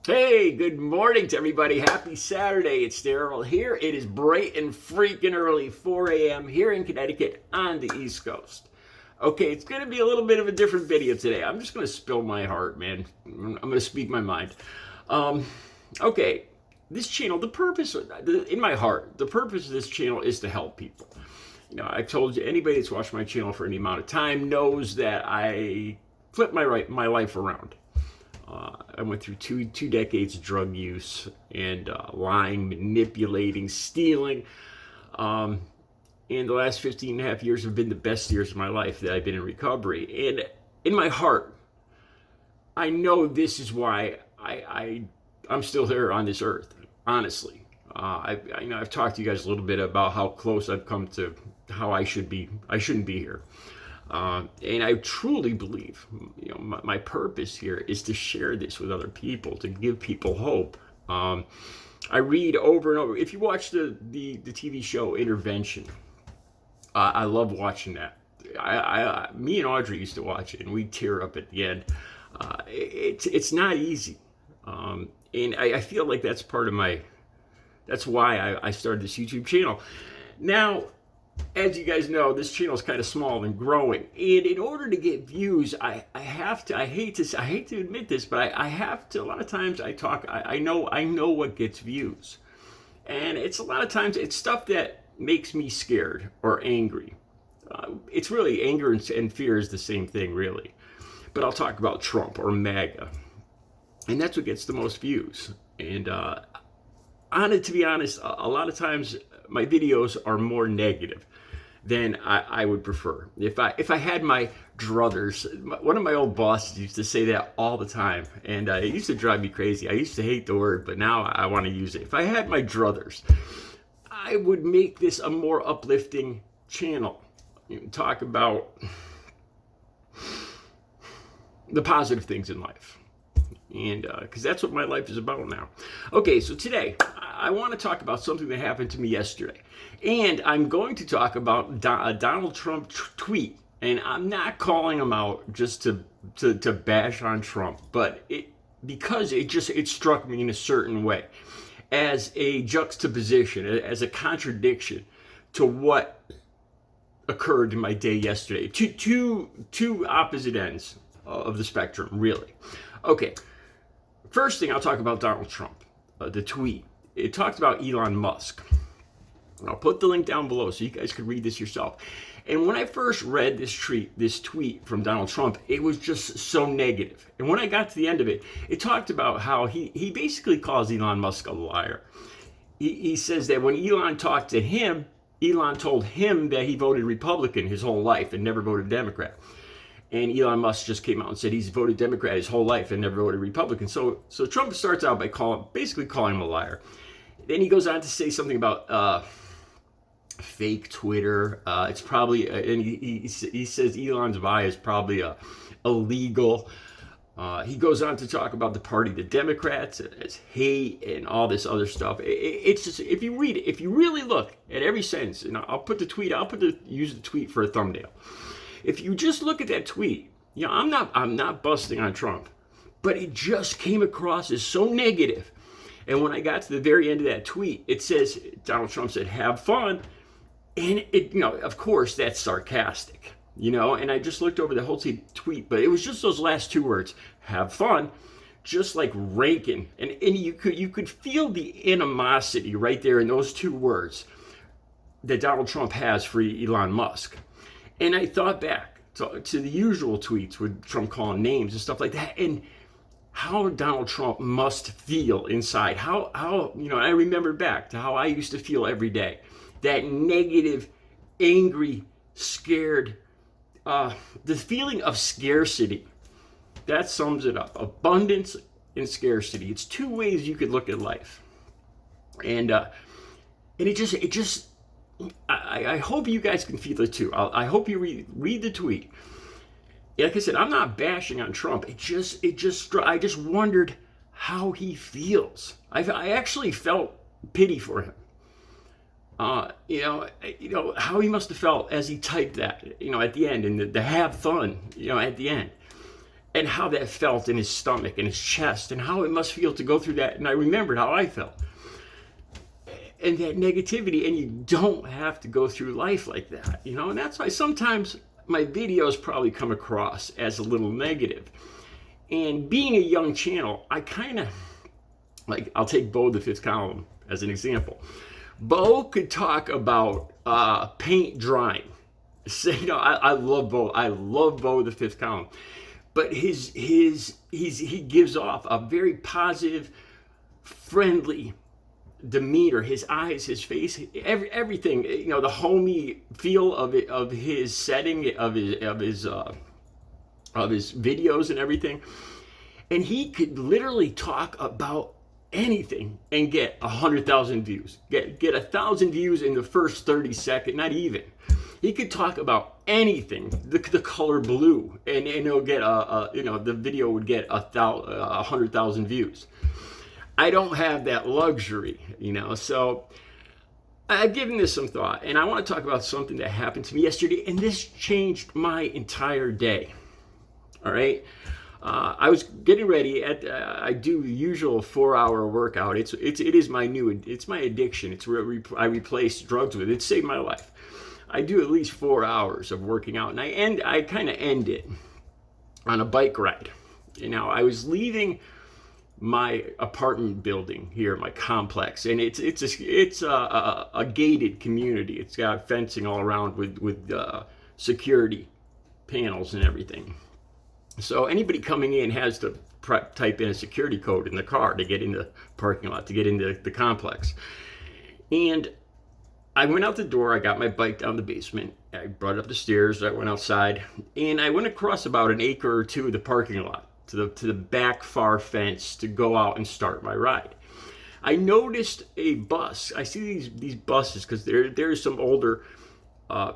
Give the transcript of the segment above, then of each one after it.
Hey, good morning to everybody. Happy Saturday. It's Daryl here. It is bright and freaking early, 4 a.m. here in Connecticut on the East Coast. Okay, it's going to be a little bit of a different video today. I'm just going to spill my heart, man. I'm going to speak my mind. Okay, this channel, in my heart, the purpose of this channel is to help people. You know, I've told you, anybody that's watched my channel for any amount of time knows that I flipped my life around. I went through two decades of drug use and lying, manipulating, stealing. And the last 15 and a half years have been the best years of my life that I've been in recovery. And in my heart, I know this is why I'm still here on this earth, honestly. I've talked to you guys a little bit about how close I've come to how I shouldn't be here. And I truly believe, you know, my purpose here is to share this with other people, to give people hope. I read over and over. If you watch the TV show Intervention, I love watching that. Me and Audrey used to watch it, and we'd tear up at the end. It's not easy, and I feel like that's that's why I started this YouTube channel. Now, as you guys know, this channel is kind of small and growing, and in order to get views, I hate to admit this, but I have to. A lot of times I know what gets views, and it's a lot of times it's stuff that makes me scared or angry. It's really anger and fear is the same thing, really. But I'll talk about Trump or MAGA, and that's what gets the most views. And to be honest, a lot of times my videos are more negative than I would prefer. If I had my druthers, one of my old bosses used to say that all the time, and it used to drive me crazy. I used to hate the word, but now I want to use it. If I had my druthers, I would make this a more uplifting channel. You know, talk about the positive things in life. And because that's what my life is about now. Okay, so today I want to talk about something that happened to me yesterday. And I'm going to talk about a Donald Trump tweet. And I'm not calling him out just to bash on Trump, but because it struck me in a certain way as a juxtaposition, as a contradiction to what occurred in my day yesterday. Two opposite ends of the spectrum, really. Okay. First thing, I'll talk about Donald Trump, the tweet. It talked about Elon Musk. I'll put the link down below so you guys could read this yourself. And when I first read this tweet from Donald Trump, it was just so negative. And when I got to the end of it, it talked about how he basically calls Elon Musk a liar. He says that when Elon talked to him, Elon told him that he voted Republican his whole life and never voted Democrat. And Elon Musk just came out and said he's voted Democrat his whole life and never voted Republican. So Trump starts out by basically calling him a liar. Then he goes on to say something about fake Twitter. It's probably, and he says Elon's bias is probably illegal. He goes on to talk about the party, the Democrats, as hate and all this other stuff. It's just, if you read it, if you really look at every sentence, and use the tweet for a thumbnail. If you just look at that tweet, you know, I'm not busting on Trump, but it just came across as so negative. And when I got to the very end of that tweet, it says, Donald Trump said, "Have fun." And it, you know, of course that's sarcastic, you know, and I just looked over the whole tweet, but it was just those last two words, "have fun," just like ranking. And you could feel the animosity right there in those two words that Donald Trump has for Elon Musk. And I thought back to the usual tweets with Trump calling names and stuff like that, and how Donald Trump must feel inside. How you know, I remember back to how I used to feel every day. That negative, angry, scared, the feeling of scarcity. That sums it up. Abundance and scarcity. It's two ways you could look at life. And it just I hope you guys can feel it too. I hope you read the tweet. Like I said, I'm not bashing on Trump. I just wondered how he feels. I actually felt pity for him. You know how he must have felt as he typed that. You know, at the end, and the have fun. You know, at the end. and how that felt in his stomach and his chest and how it must feel to go through that. And I remembered how I felt. And that negativity, and you don't have to go through life like that, and that's why sometimes my videos probably come across as a little negative. And being a young channel, I kind of, like, I'll take Bo the Fifth Column as an example. Bo could talk about paint drying. So, I love Bo. I love Bo the Fifth Column. But he gives off a very positive, friendly demeanor. His eyes, his face, everything. The homey feel of his setting, of his videos and everything. And he could literally talk about anything and get 100,000 views. Get 1,000 views in the first 30 seconds. Not even. He could talk about anything, the color blue, and it'll get the video would get 100,000 views. I don't have that luxury, so I've given this some thought, and I want to talk about something that happened to me yesterday, and this changed my entire day. All right, I was getting ready I do the usual 4-hour workout. It is my addiction. It's where I replace drugs with. It saved my life. I do at least 4 hours of working out, and I kind of end it on a bike ride. I was leaving my apartment building here, my complex, and it's a gated community. It's got fencing all around with security panels and everything. So anybody coming in has to type in a security code in the car to get in the parking lot, to get into the complex. And I went out the door, I got my bike down the basement, I brought it up the stairs, I went outside, and I went across about an acre or two of the parking lot to the back far fence to go out and start my ride. I noticed a bus. I see these buses because there's some older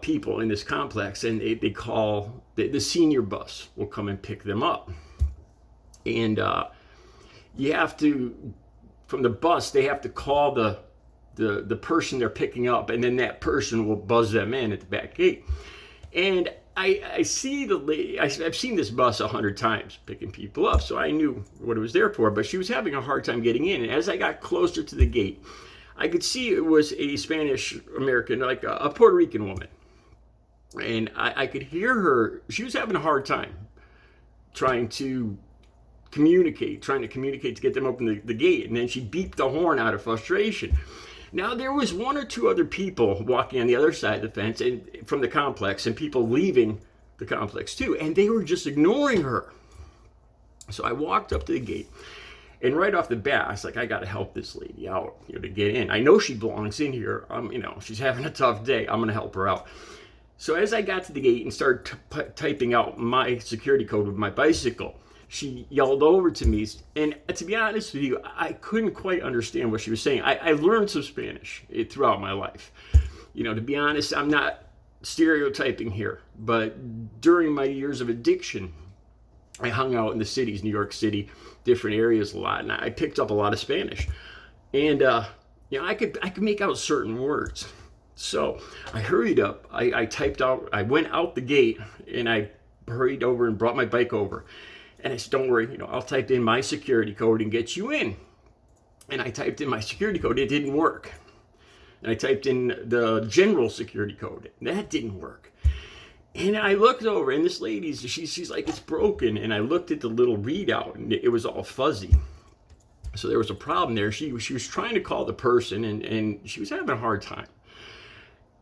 people in this complex, and they call the senior bus will come and pick them up. And you have to, from the bus, they have to call the person they're picking up, and then that person will buzz them in at the back gate. And I see the lady. I've seen this bus 100 times picking people up, so I knew what it was there for, but she was having a hard time getting in. And as I got closer to the gate, I could see it was a Spanish American, like a Puerto Rican woman. And I could hear her. She was having a hard time trying to communicate to get them open the gate. And then she beeped the horn out of frustration. Now, there was one or two other people walking on the other side of the fence and from the complex, and people leaving the complex too, and they were just ignoring her. So I walked up to the gate, and right off the bat, I was like, I got to help this lady out, to get in. I know she belongs in here. She's having a tough day. I'm going to help her out. So as I got to the gate and started typing out my security code with my bicycle, she yelled over to me, and to be honest with you, I couldn't quite understand what she was saying. I learned some Spanish throughout my life. To be honest, I'm not stereotyping here, but during my years of addiction, I hung out in the cities, New York City, different areas a lot, and I picked up a lot of Spanish. And I could make out certain words. So I hurried up. I typed out. I went out the gate, and I hurried over and brought my bike over. And I said, don't worry, I'll type in my security code and get you in. And I typed in my security code. It didn't work. And I typed in the general security code. That didn't work. And I looked over, and this lady, she's like, it's broken. And I looked at the little readout, and it was all fuzzy. So there was a problem there. She was trying to call the person, and she was having a hard time.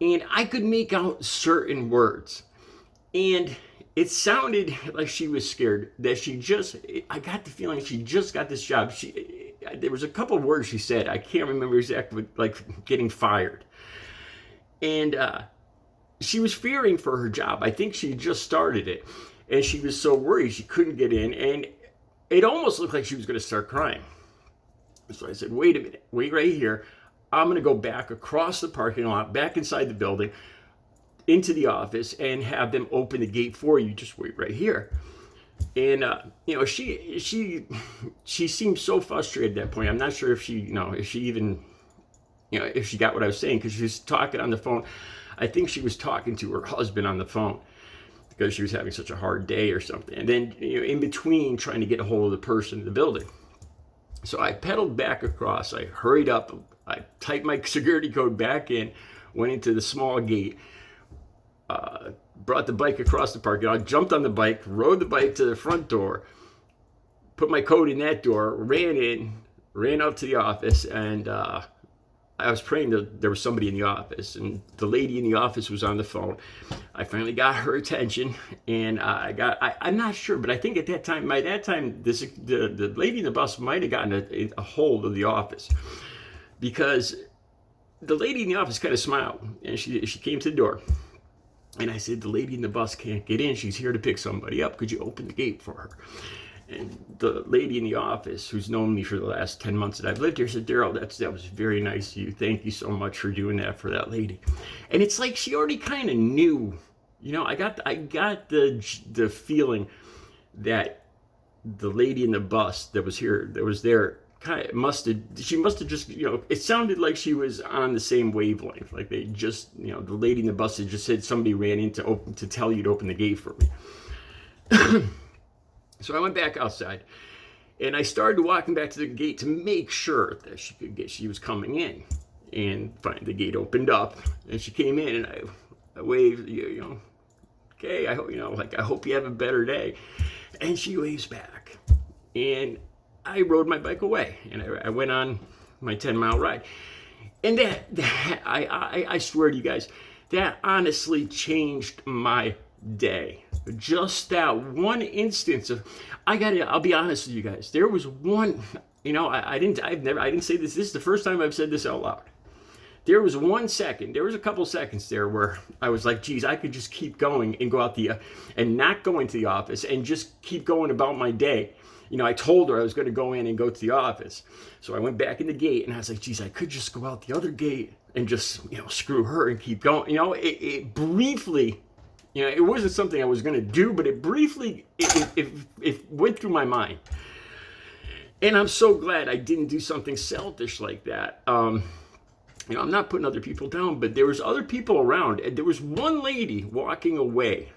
And I could make out certain words. And it sounded like she was scared, that I got the feeling she just got this job. There was a couple of words she said. I can't remember exactly, like getting fired. And she was fearing for her job. I think she just started it. And she was so worried she couldn't get in. And it almost looked like she was going to start crying. So I said, wait a minute, wait right here. I'm going to go back across the parking lot, back inside the building, into the office, and have them open the gate for you. Just wait right here. And she seemed so frustrated at that point. I'm not sure if she got what I was saying, because she was talking on the phone. I think she was talking to her husband on the phone, because she was having such a hard day or something. And then, in between trying to get a hold of the person in the building. So I pedaled back across. I hurried up. I typed my security code back in, went into the small gate, brought the bike across the parking lot, jumped on the bike, rode the bike to the front door, put my code in that door, ran in, ran up to the office, and I was praying that there was somebody in the office, and the lady in the office was on the phone. I finally got her attention, and I'm not sure, but I think at that time, the lady in the bus might have gotten a hold of the office, because the lady in the office kind of smiled, and she came to the door. And I said, the lady in the bus can't get in. She's here to pick somebody up. Could you open the gate for her? And the lady in the office, who's known me for the last 10 months that I've lived here, said, Daryl, that was very nice of you. Thank you so much for doing that for that lady. And it's like she already kind of knew. I got the feeling that the lady in the bus that was there, she must have just, it sounded like she was on the same wavelength. Like they just, the lady in the bus had just said somebody ran in to tell you to open the gate for me. So I went back outside, and I started walking back to the gate to make sure that she was coming in. And finally the gate opened up, and she came in, and I waved, okay, I hope you have a better day. And she waves back, and I rode my bike away, and I went on my 10-mile ride. And I swear to you guys, that honestly changed my day. Just that one instance of, I'll be honest with you guys. There was one, I didn't say this. This is the first time I've said this out loud. There was a couple seconds there where I was like, geez, I could just keep going and go out and not go into the office and just keep going about my day. I told her I was going to go in and go to the office. So I went back in the gate, and I was like, geez, I could just go out the other gate and just, screw her and keep going. It briefly, it wasn't something I was going to do, but it briefly, it went through my mind. And I'm so glad I didn't do something selfish like that. I'm not putting other people down, but there was other people around. And there was one lady walking away.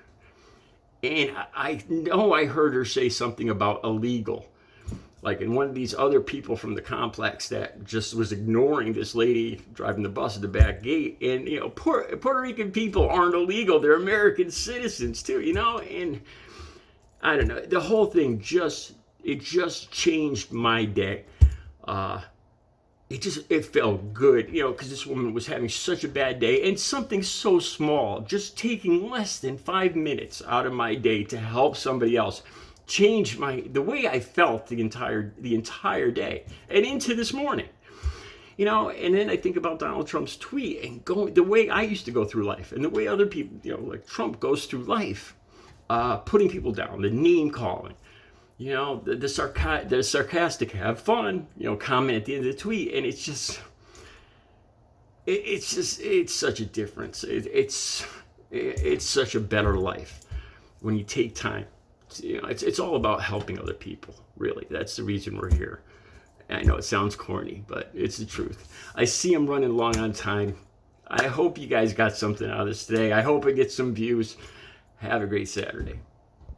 And I know I heard her say something about illegal. Like, and one of these other people from the complex that just was ignoring this lady driving the bus at the back gate. And, Puerto Rican people aren't illegal. They're American citizens too, and I don't know. The whole thing just changed my day. It felt good, because this woman was having such a bad day, and something so small, just taking less than 5 minutes out of my day to help somebody else, changed the way I felt the entire day and into this morning. And then I think about Donald Trump's tweet and the way I used to go through life, and the way other people, like Trump goes through life, putting people down, the name calling. The sarcastic, have fun, comment at the end of the tweet. And it's such a difference. It's such a better life when you take time. It's all about helping other people, really. That's the reason we're here. And I know it sounds corny, but it's the truth. I see I'm running long on time. I hope you guys got something out of this today. I hope it gets some views. Have a great Saturday.